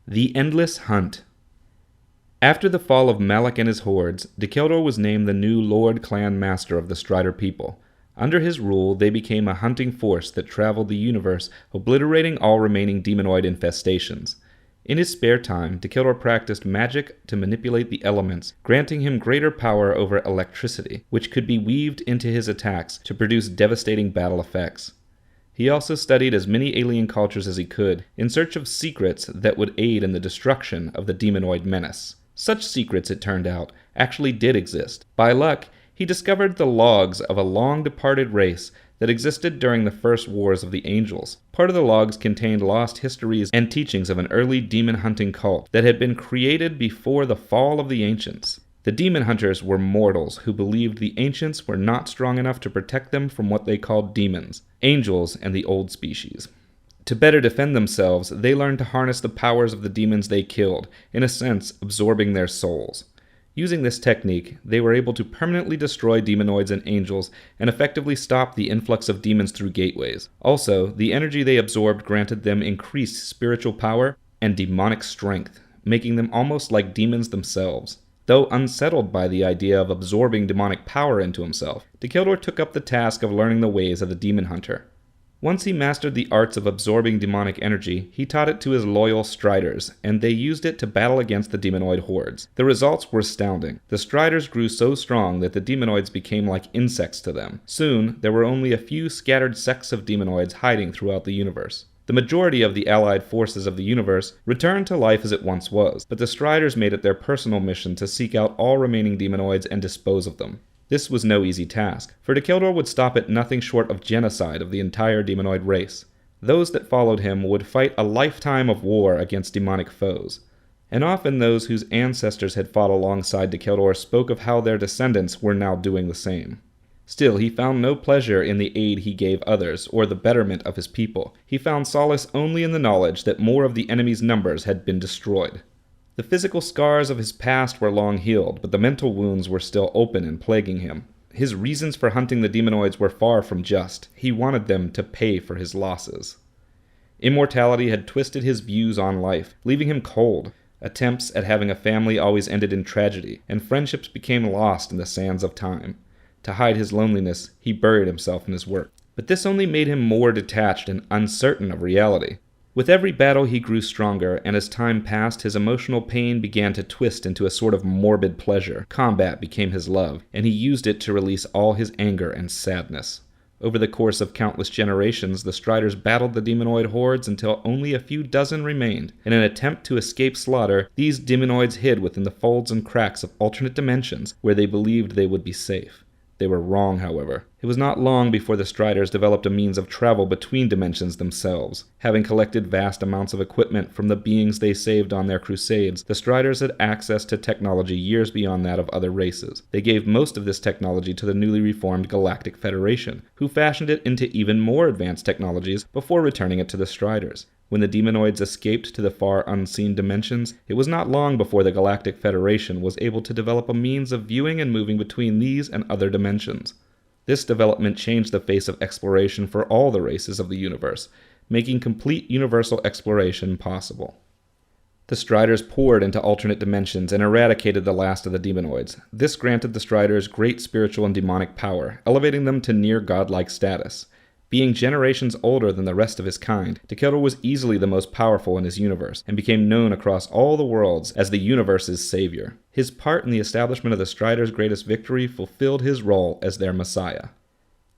The Endless Hunt. After the fall of Malak and his hordes, Dacheldor was named the new Lord Clan Master of the Strider people. Under his rule, they became a hunting force that traveled the universe, obliterating all remaining demonoid infestations. In his spare time, Dacheldor practiced magic to manipulate the elements, granting him greater power over electricity, which could be weaved into his attacks to produce devastating battle effects. He also studied as many alien cultures as he could, in search of secrets that would aid in the destruction of the demonoid menace. Such secrets, it turned out, actually did exist. By luck, he discovered the logs of a long-departed race that existed during the first wars of the Angels. Part of the logs contained lost histories and teachings of an early demon-hunting cult that had been created before the fall of the Ancients. The demon hunters were mortals who believed the Ancients were not strong enough to protect them from what they called demons, angels, and the old species. To better defend themselves, they learned to harness the powers of the demons they killed, in a sense, absorbing their souls. Using this technique, they were able to permanently destroy demonoids and angels and effectively stop the influx of demons through gateways. Also, the energy they absorbed granted them increased spiritual power and demonic strength, making them almost like demons themselves. Though unsettled by the idea of absorbing demonic power into himself, Dacheldor took up the task of learning the ways of the demon hunter. Once he mastered the arts of absorbing demonic energy, he taught it to his loyal Striders, and they used it to battle against the demonoid hordes. The results were astounding. The Striders grew so strong that the demonoids became like insects to them. Soon, there were only a few scattered sects of demonoids hiding throughout the universe. The majority of the allied forces of the universe returned to life as it once was, but the Striders made it their personal mission to seek out all remaining demonoids and dispose of them. This was no easy task, for Dacheldor would stop at nothing short of genocide of the entire demonoid race. Those that followed him would fight a lifetime of war against demonic foes, and often those whose ancestors had fought alongside Dacheldor spoke of how their descendants were now doing the same. Still, he found no pleasure in the aid he gave others, or the betterment of his people. He found solace only in the knowledge that more of the enemy's numbers had been destroyed. The physical scars of his past were long healed, but the mental wounds were still open and plaguing him. His reasons for hunting the demonoids were far from just. He wanted them to pay for his losses. Immortality had twisted his views on life, leaving him cold. Attempts at having a family always ended in tragedy, and friendships became lost in the sands of time. To hide his loneliness, he buried himself in his work. But this only made him more detached and uncertain of reality. With every battle he grew stronger, and as time passed, his emotional pain began to twist into a sort of morbid pleasure. Combat became his love, and he used it to release all his anger and sadness. Over the course of countless generations, the Striders battled the demonoid hordes until only a few dozen remained. In an attempt to escape slaughter, these demonoids hid within the folds and cracks of alternate dimensions where they believed they would be safe. They were wrong, however. It was not long before the Striders developed a means of travel between dimensions themselves. Having collected vast amounts of equipment from the beings they saved on their crusades, the Striders had access to technology years beyond that of other races. They gave most of this technology to the newly reformed Galactic Federation, who fashioned it into even more advanced technologies before returning it to the Striders. When the demonoids escaped to the far unseen dimensions, it was not long before the Galactic Federation was able to develop a means of viewing and moving between these and other dimensions. This development changed the face of exploration for all the races of the universe, making complete universal exploration possible. The Striders poured into alternate dimensions and eradicated the last of the demonoids. This granted the Striders great spiritual and demonic power, elevating them to near godlike status. Being generations older than the rest of his kind, Dacheldor was easily the most powerful in his universe, and became known across all the worlds as the universe's savior. His part in the establishment of the Striders' greatest victory fulfilled his role as their messiah.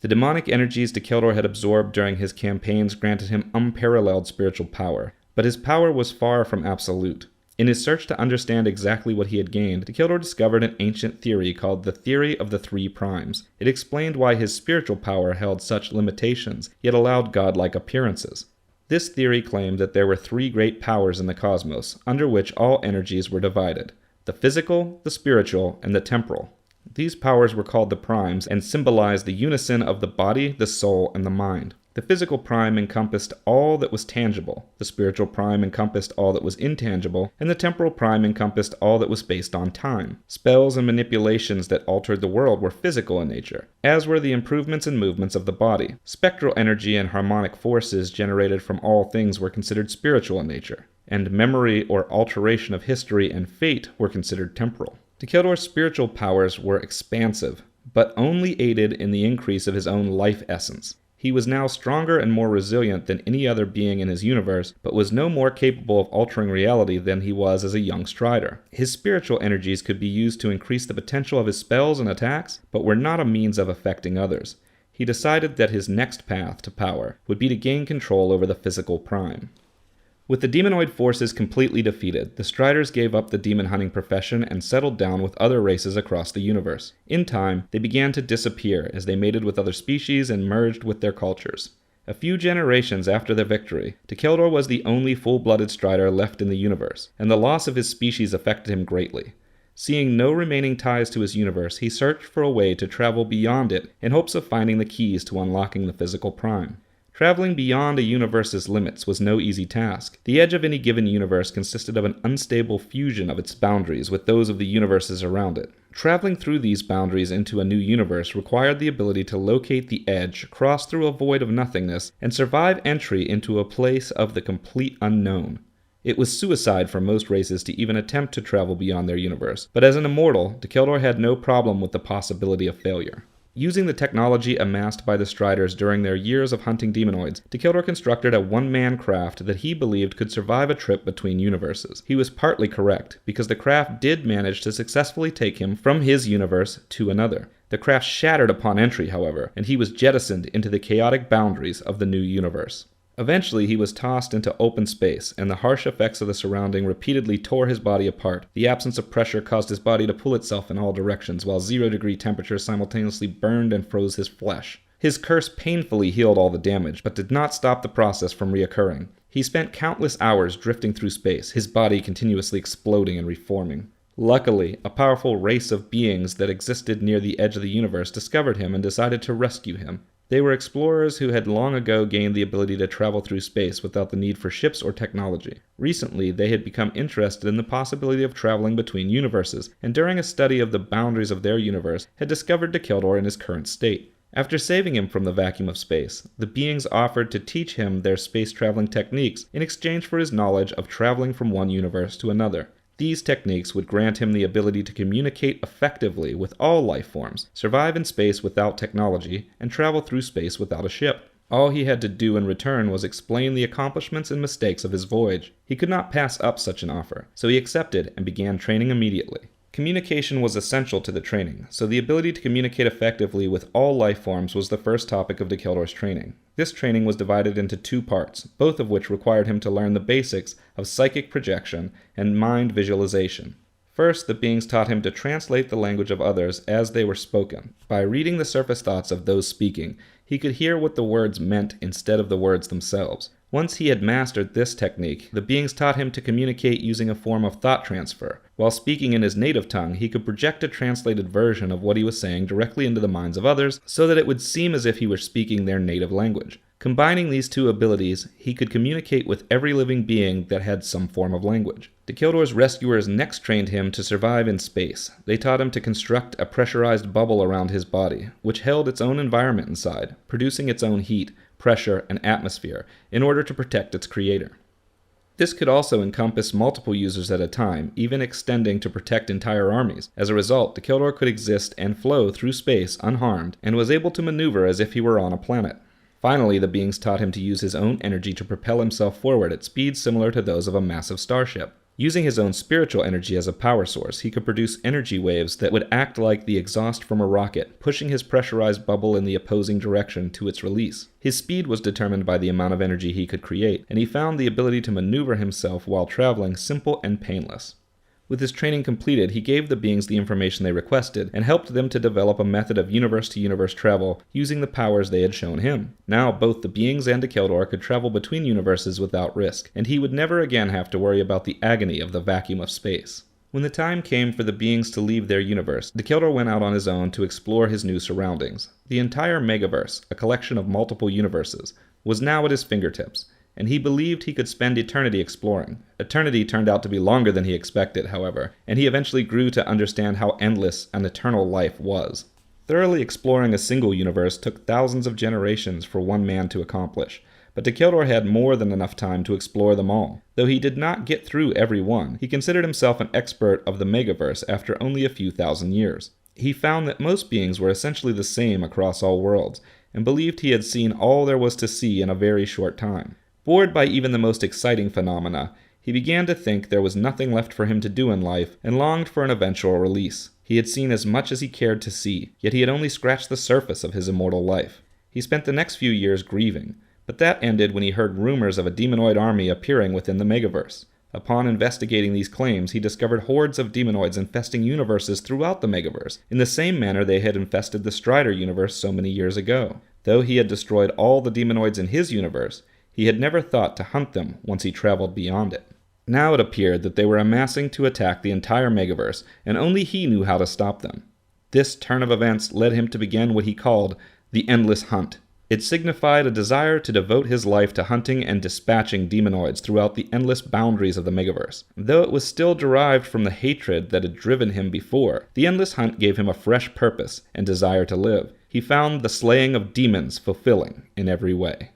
The demonic energies Dacheldor had absorbed during his campaigns granted him unparalleled spiritual power, but his power was far from absolute. In his search to understand exactly what he had gained, Dacheldor discovered an ancient theory called the theory of the three primes. It explained why his spiritual power held such limitations, yet allowed godlike appearances. This theory claimed that there were three great powers in the cosmos, under which all energies were divided: the physical, the spiritual, and the temporal. These powers were called the primes, and symbolized the unison of the body, the soul, and the mind. The physical prime encompassed all that was tangible, the spiritual prime encompassed all that was intangible, and the temporal prime encompassed all that was based on time. Spells and manipulations that altered the world were physical in nature, as were the improvements and movements of the body. Spectral energy and harmonic forces generated from all things were considered spiritual in nature, and memory or alteration of history and fate were considered temporal. Dacheldor's spiritual powers were expansive, but only aided in the increase of his own life essence. He was now stronger and more resilient than any other being in his universe, but was no more capable of altering reality than he was as a young Strider. His spiritual energies could be used to increase the potential of his spells and attacks, but were not a means of affecting others. He decided that his next path to power would be to gain control over the physical prime. With the demonoid forces completely defeated, the Striders gave up the demon hunting profession and settled down with other races across the universe. In time, they began to disappear as they mated with other species and merged with their cultures. A few generations after their victory, Dacheldor was the only full-blooded Strider left in the universe, and the loss of his species affected him greatly. Seeing no remaining ties to his universe, he searched for a way to travel beyond it in hopes of finding the keys to unlocking the physical prime. Traveling beyond a universe's limits was no easy task. The edge of any given universe consisted of an unstable fusion of its boundaries with those of the universes around it. Traveling through these boundaries into a new universe required the ability to locate the edge, cross through a void of nothingness, and survive entry into a place of the complete unknown. It was suicide for most races to even attempt to travel beyond their universe, but as an immortal, Dacheldor had no problem with the possibility of failure. Using the technology amassed by the Striders during their years of hunting demonoids, Dacheldor constructed a one-man craft that he believed could survive a trip between universes. He was partly correct, because the craft did manage to successfully take him from his universe to another. The craft shattered upon entry, however, and he was jettisoned into the chaotic boundaries of the new universe. Eventually, he was tossed into open space, and the harsh effects of the surrounding repeatedly tore his body apart. The absence of pressure caused his body to pull itself in all directions, while 0-degree temperatures simultaneously burned and froze his flesh. His curse painfully healed all the damage, but did not stop the process from reoccurring. He spent countless hours drifting through space, his body continuously exploding and reforming. Luckily, a powerful race of beings that existed near the edge of the universe discovered him and decided to rescue him. They were explorers who had long ago gained the ability to travel through space without the need for ships or technology. Recently, they had become interested in the possibility of traveling between universes, and during a study of the boundaries of their universe, had discovered Dacheldor in his current state. After saving him from the vacuum of space, the beings offered to teach him their space-traveling techniques in exchange for his knowledge of traveling from one universe to another. These techniques would grant him the ability to communicate effectively with all life forms, survive in space without technology, and travel through space without a ship. All he had to do in return was explain the accomplishments and mistakes of his voyage. He could not pass up such an offer, so he accepted and began training immediately. Communication was essential to the training, so the ability to communicate effectively with all life forms was the first topic of Dacheldor's training. This training was divided into 2 parts, both of which required him to learn the basics of psychic projection and mind visualization. First, the beings taught him to translate the language of others as they were spoken. By reading the surface thoughts of those speaking, he could hear what the words meant instead of the words themselves. Once he had mastered this technique, the beings taught him to communicate using a form of thought transfer. While speaking in his native tongue, he could project a translated version of what he was saying directly into the minds of others, so that it would seem as if he were speaking their native language. Combining these 2 abilities, he could communicate with every living being that had some form of language. Dacheldor's rescuers next trained him to survive in space. They taught him to construct a pressurized bubble around his body, which held its own environment inside, producing its own heat, pressure, and atmosphere in order to protect its creator. This could also encompass multiple users at a time, even extending to protect entire armies. As a result, Dacheldor could exist and flow through space unharmed, and was able to maneuver as if he were on a planet. Finally, the beings taught him to use his own energy to propel himself forward at speeds similar to those of a massive starship. Using his own spiritual energy as a power source, he could produce energy waves that would act like the exhaust from a rocket, pushing his pressurized bubble in the opposing direction to its release. His speed was determined by the amount of energy he could create, and he found the ability to maneuver himself while traveling simple and painless. With his training completed, he gave the beings the information they requested, and helped them to develop a method of universe-to-universe travel using the powers they had shown him. Now, both the beings and Dacheldor could travel between universes without risk, and he would never again have to worry about the agony of the vacuum of space. When the time came for the beings to leave their universe, Dacheldor went out on his own to explore his new surroundings. The entire Megaverse, a collection of multiple universes, was now at his fingertips, and he believed he could spend eternity exploring. Eternity turned out to be longer than he expected, however, and he eventually grew to understand how endless an eternal life was. Thoroughly exploring a single universe took thousands of generations for one man to accomplish, but Dacheldor had more than enough time to explore them all. Though he did not get through every one, he considered himself an expert of the megaverse after only a few thousand years. He found that most beings were essentially the same across all worlds, and believed he had seen all there was to see in a very short time. Bored by even the most exciting phenomena, he began to think there was nothing left for him to do in life and longed for an eventual release. He had seen as much as he cared to see, yet he had only scratched the surface of his immortal life. He spent the next few years grieving, but that ended when he heard rumors of a demonoid army appearing within the megaverse. Upon investigating these claims, he discovered hordes of demonoids infesting universes throughout the megaverse, in the same manner they had infested the Strider universe so many years ago. Though he had destroyed all the demonoids in his universe, he had never thought to hunt them once he traveled beyond it. Now it appeared that they were amassing to attack the entire megaverse, and only he knew how to stop them. This turn of events led him to begin what he called the Endless Hunt. It signified a desire to devote his life to hunting and dispatching demonoids throughout the endless boundaries of the megaverse. Though it was still derived from the hatred that had driven him before, the Endless Hunt gave him a fresh purpose and desire to live. He found the slaying of demons fulfilling in every way.